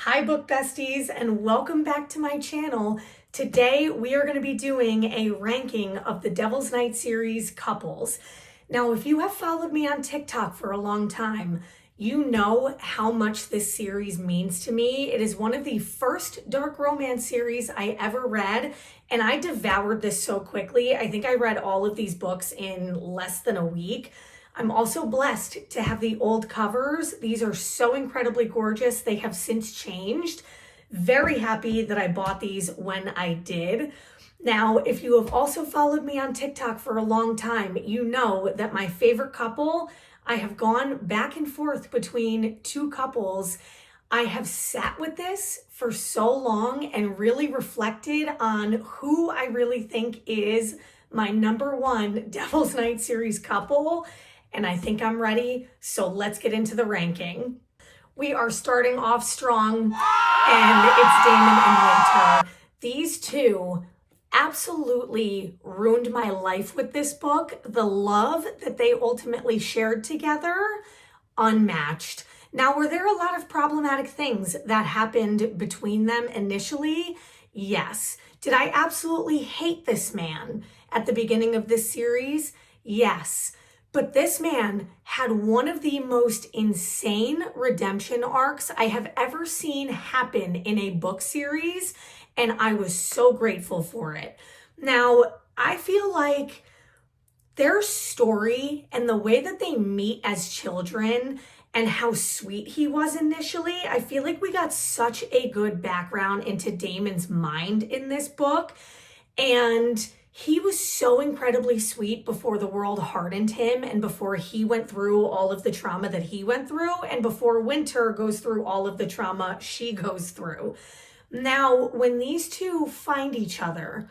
Hi book besties, and welcome back to my channel. Today we are going to be doing a ranking of the Devil's Night series couples. Now, if you have followed me on TikTok for a long time, you know how much this series means to me. It is one of the first dark romance series I ever read, and I devoured this so quickly. I think I read all of these books in less than a week. I'm also blessed to have the old covers. These are so incredibly gorgeous. They have since changed. Very happy that I bought these when I did. Now, if you have also followed me on TikTok for a long time, you know that my favorite couple, I have gone back and forth between two couples. I have sat with this for so long and really reflected on who I really think is my number one Devil's Night series couple. And I think I'm ready, so let's get into the ranking. We are starting off strong, and it's Damon and Winter. These two absolutely ruined my life with this book. The love that they ultimately shared together, unmatched. Now, were there a lot of problematic things that happened between them initially? Yes. Did I absolutely hate this man at the beginning of this series? Yes. But this man had one of the most insane redemption arcs I have ever seen happen in a book series, and I was so grateful for it. Now, I feel like their story and the way that they meet as children and how sweet he was initially, I feel like we got such a good background into Damon's mind in this book. And he was so incredibly sweet before the world hardened him and before he went through all of the trauma that he went through and before Winter goes through all of the trauma she goes through. Now, when these two find each other,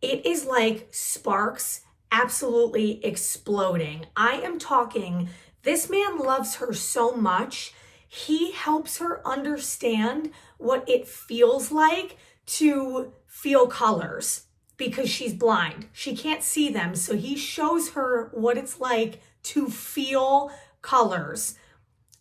it is like sparks absolutely exploding. I am talking, this man loves her so much. He helps her understand what it feels like to feel colors, because she's blind. She can't see them. So he shows her what it's like to feel colors.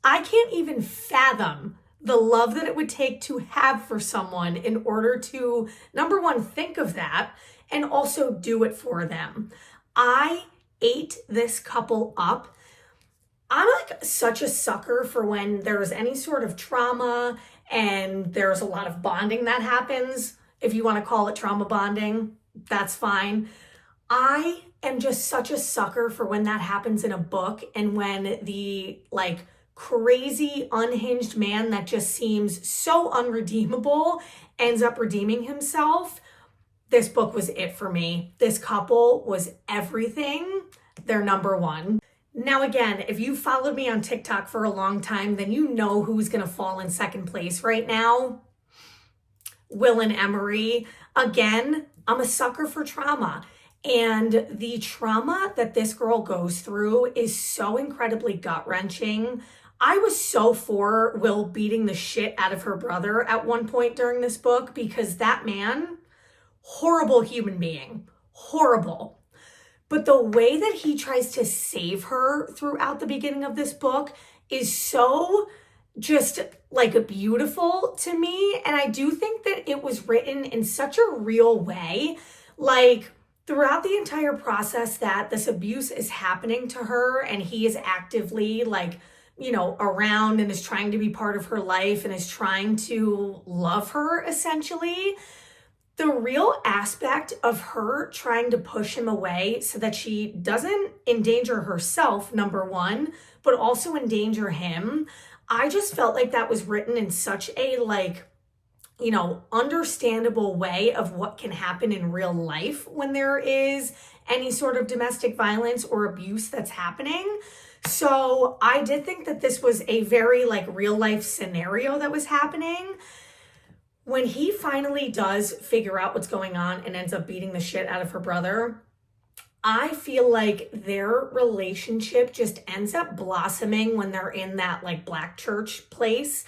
I can't even fathom the love that it would take to have for someone in order to, number one, think of that and also do it for them. I ate this couple up. I'm like such a sucker for when there's any sort of trauma and there's a lot of bonding that happens. If you want to call it trauma bonding, that's fine. I am just such a sucker for when that happens in a book and when the crazy unhinged man that just seems so unredeemable ends up redeeming himself. This book was it for me. This couple was everything. They're number one. Now, again, if you followed me on TikTok for a long time, then you know who's going to fall in second place right now. Will and Emery. Again, I'm a sucker for trauma. And the trauma that this girl goes through is so incredibly gut-wrenching. I was so for Will beating the shit out of her brother at one point during this book because that man, horrible human being, horrible. But the way that he tries to save her throughout the beginning of this book is so just beautiful to me. And I do think that it was written in such a real way. Throughout the entire process that this abuse is happening to her and he is actively around and is trying to be part of her life and is trying to love her essentially. The real aspect of her trying to push him away so that she doesn't endanger herself, number one, but also endanger him. I just felt like that was written in such a understandable way of what can happen in real life when there is any sort of domestic violence or abuse that's happening. So I did think that this was a very real life scenario that was happening. When he finally does figure out what's going on and ends up beating the shit out of her brother, I feel like their relationship just ends up blossoming when they're in that black church place.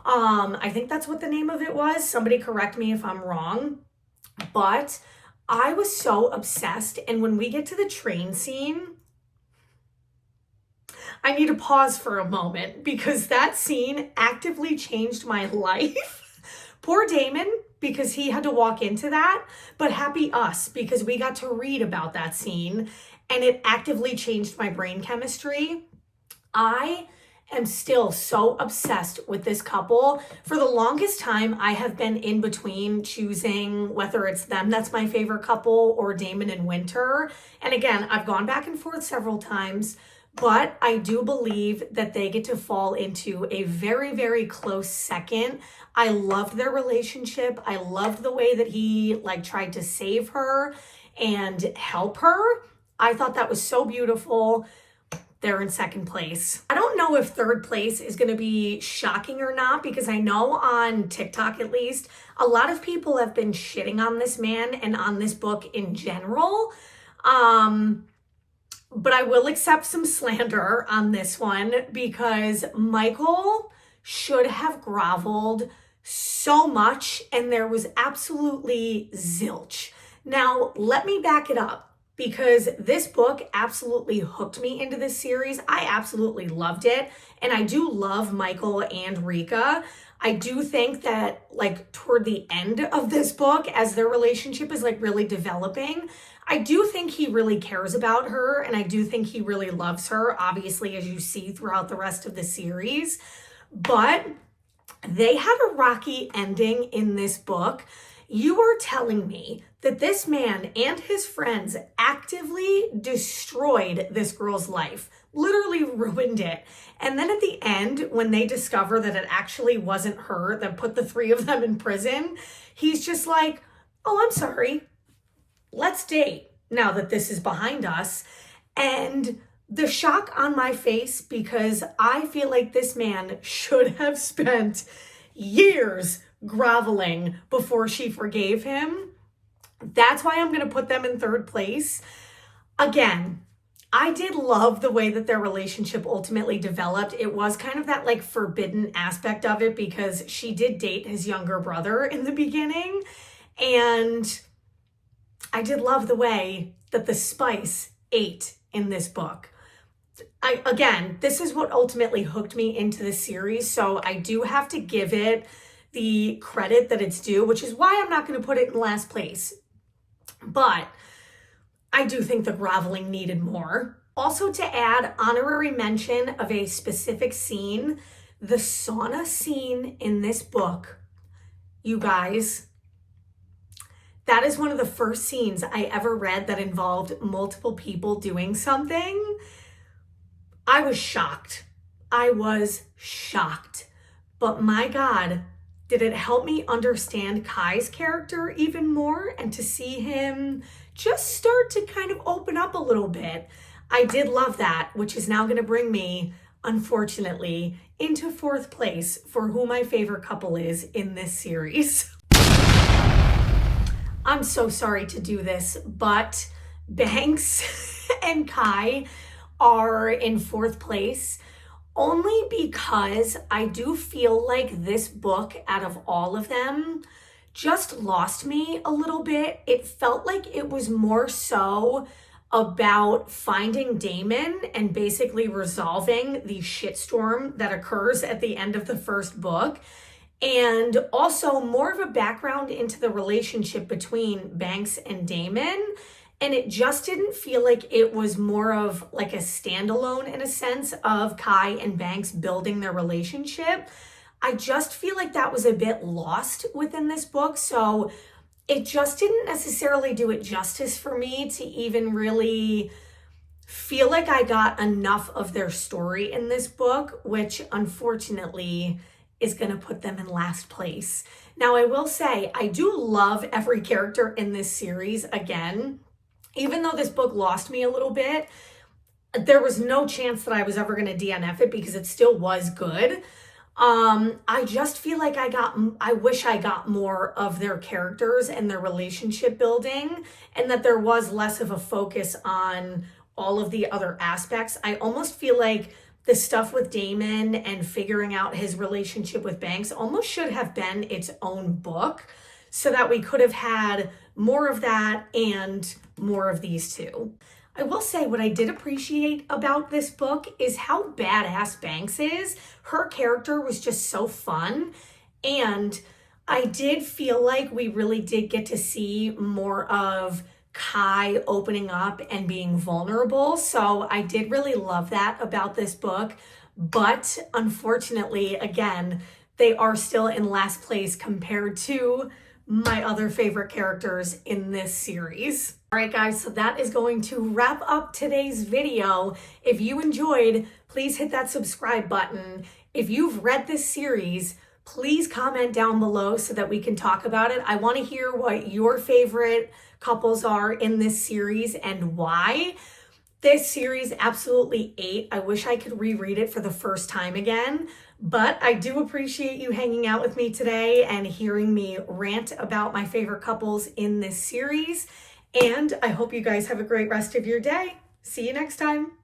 I think that's what the name of it was. Somebody correct me if I'm wrong. But I was so obsessed. And when we get to the train scene, I need to pause for a moment because that scene actively changed my life. Poor Damon, because he had to walk into that, but happy us because we got to read about that scene and it actively changed my brain chemistry. I am still so obsessed with this couple. For the longest time, I have been in between choosing whether it's them that's my favorite couple or Damon and Winter. And again, I've gone back and forth several times, but I do believe that they get to fall into a very, very close second. I loved their relationship. I loved the way that he tried to save her and help her. I thought that was so beautiful. They're in second place. I don't know if third place is going to be shocking or not, because I know on TikTok, at least, a lot of people have been shitting on this man and on this book in general. But I will accept some slander on this one because Michael should have groveled so much and there was absolutely zilch. Now, let me back it up, because this book absolutely hooked me into this series. I absolutely loved it. And I do love Michael and Rika. I do think that toward the end of this book, as their relationship is really developing, I do think he really cares about her. And I do think he really loves her, obviously, as you see throughout the rest of the series. But they had a rocky ending in this book. You are telling me that this man and his friends actively destroyed this girl's life, literally ruined it. And then at the end, when they discover that it actually wasn't her that put the three of them in prison, he's just like, oh, I'm sorry. Let's date now that this is behind us. And the shock on my face, because I feel like this man should have spent years groveling before she forgave him. That's why I'm going to put them in third place. Again, I did love the way that their relationship ultimately developed. It was kind of that forbidden aspect of it, because she did date his younger brother in the beginning. And I did love the way that the spice ate in this book. Again, this is what ultimately hooked me into the series. So I do have to give it the credit that it's due, which is why I'm not going to put it in last place. But I do think the groveling needed more. Also, to add honorary mention of a specific scene, the sauna scene in this book, you guys, that is one of the first scenes I ever read that involved multiple people doing something. I was shocked. I was shocked. But my God, did it help me understand Kai's character even more and to see him just start to kind of open up a little bit. I did love that, which is now going to bring me, unfortunately, into fourth place for who my favorite couple is in this series. I'm so sorry to do this, but Banks and Kai are in fourth place only because I do feel like this book, out of all of them, just lost me a little bit. It felt like it was more so about finding Damon and basically resolving the shitstorm that occurs at the end of the first book. And also more of a background into the relationship between Banks and Damon. And it just didn't feel like it was more of a standalone, in a sense, of Kai and Banks building their relationship. I just feel like that was a bit lost within this book. So it just didn't necessarily do it justice for me to even really feel like I got enough of their story in this book, which unfortunately is going to put them in last place. Now, I will say, I do love every character in this series. Again, even though this book lost me a little bit, there was no chance that I was ever going to DNF it because it still was good. I just feel like I wish I got more of their characters and their relationship building, and that there was less of a focus on all of the other aspects. I almost feel like the stuff with Damon and figuring out his relationship with Banks almost should have been its own book, so that we could have had more of that and more of these two. I will say what I did appreciate about this book is how badass Banks is. Her character was just so fun, and I did feel like we really did get to see more of Kai opening up and being vulnerable. So I did really love that about this book. But unfortunately, again, they are still in last place compared to my other favorite characters in this series. All right, guys, so that is going to wrap up today's video. If you enjoyed, please hit that subscribe button. If you've read this series, please comment down below so that we can talk about it. I want to hear what your favorite couples are in this series and why. This series absolutely ate. I wish I could reread it for the first time again, but I do appreciate you hanging out with me today and hearing me rant about my favorite couples in this series. And I hope you guys have a great rest of your day. See you next time.